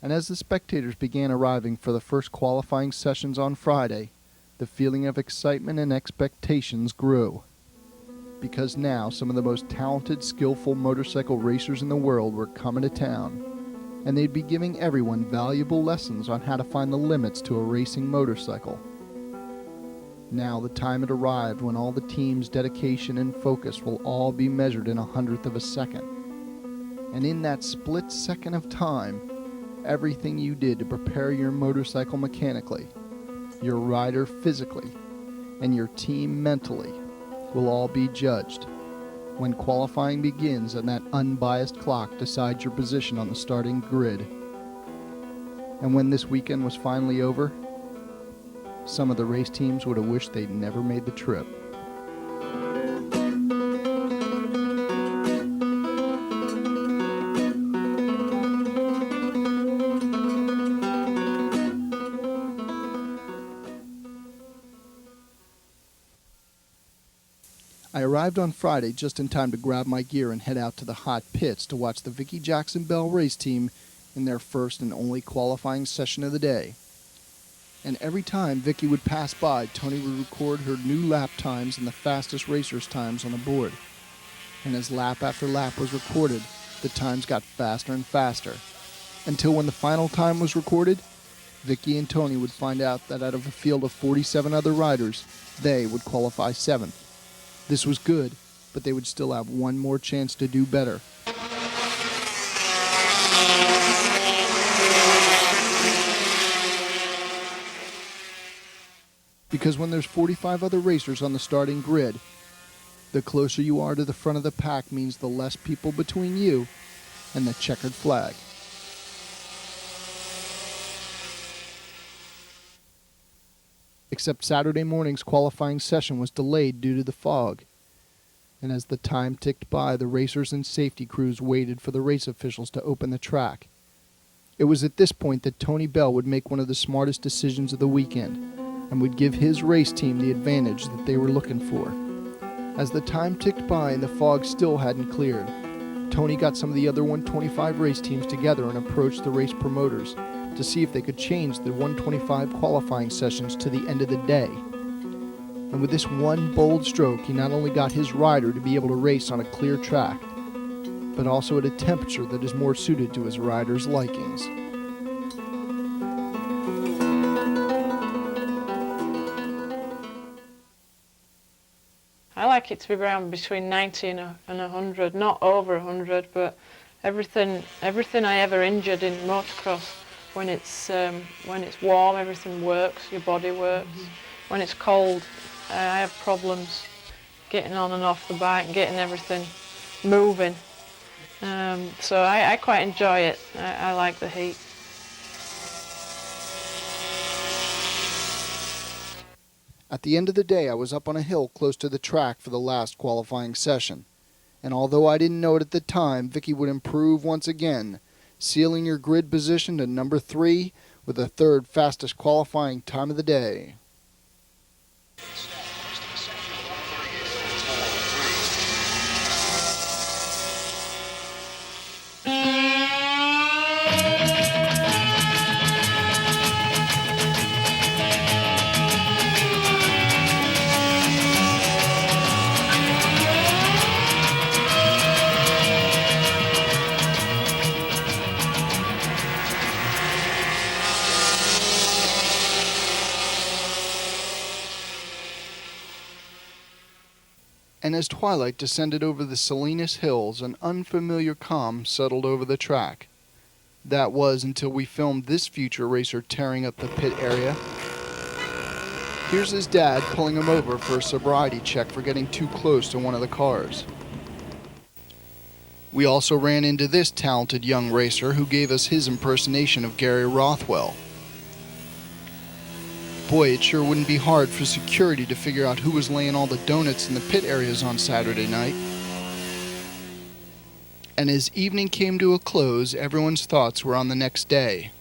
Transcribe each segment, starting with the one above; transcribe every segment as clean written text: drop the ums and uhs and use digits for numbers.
And as the spectators began arriving for the first qualifying sessions on Friday, the feeling of excitement and expectations grew. Because now some of the most talented, skillful motorcycle racers in the world were coming to town, and they'd be giving everyone valuable lessons on how to find the limits to a racing motorcycle. Now the time had arrived when all the team's dedication and focus will all be measured in 100th of a second. And in that split second of time, everything you did to prepare your motorcycle mechanically, your rider physically, and your team mentally will all be judged when qualifying begins and that unbiased clock decides your position on the starting grid. And when this weekend was finally over, some of the race teams would have wished they'd never made the trip. I arrived on Friday just in time to grab my gear and head out to the hot pits to watch the Vicky Jackson Bell race team in their first and only qualifying session of the day. And every time Vicky would pass by, Tony would record her new lap times and the fastest racers' times on the board. And as lap after lap was recorded, the times got faster and faster. Until when the final time was recorded, Vicky and Tony would find out that out of a field of 47 other riders, they would qualify 7th. This was good, but they would still have one more chance to do better. Because when there's 45 other racers on the starting grid, the closer you are to the front of the pack means the less people between you and the checkered flag. Except Saturday morning's qualifying session was delayed due to the fog. And as the time ticked by, the racers and safety crews waited for the race officials to open the track. It was at this point that Tony Bell would make one of the smartest decisions of the weekend and would give his race team the advantage that they were looking for. As the time ticked by and the fog still hadn't cleared, Tony got some of the other 125 race teams together and approached the race promoters to see if they could change the 125 qualifying sessions to the end of the day. And with this one bold stroke, he not only got his rider to be able to race on a clear track, but also at a temperature that is more suited to his rider's likings. I like it to be around between 90 and 100, not over 100, but everything I ever injured in motocross, when it's warm, everything works, your body works. When it's cold, I have problems getting on and off the bike and getting everything moving. So I quite enjoy it. I like the heat. At the end of the day, I was up on a hill close to the track for the last qualifying session. And although I didn't know it at the time, Vicky would improve once again, sealing your grid position to number 3 with the third fastest qualifying time of the day. And as twilight descended over the Salinas Hills, an unfamiliar calm settled over the track. That was until we filmed this future racer tearing up the pit area. Here's his dad pulling him over for a sobriety check for getting too close to one of the cars. We also ran into this talented young racer who gave us his impersonation of Gary Rothwell. Boy, it sure wouldn't be hard for security to figure out who was laying all the donuts in the pit areas on Saturday night. And as evening came to a close, everyone's thoughts were on the next day.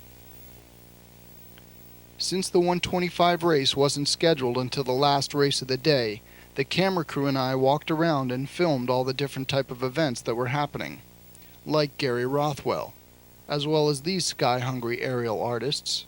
Since the 125 race wasn't scheduled until the last race of the day, the camera crew and I walked around and filmed all the different type of events that were happening, like Gary Rothwell, as well as these sky-hungry aerial artists.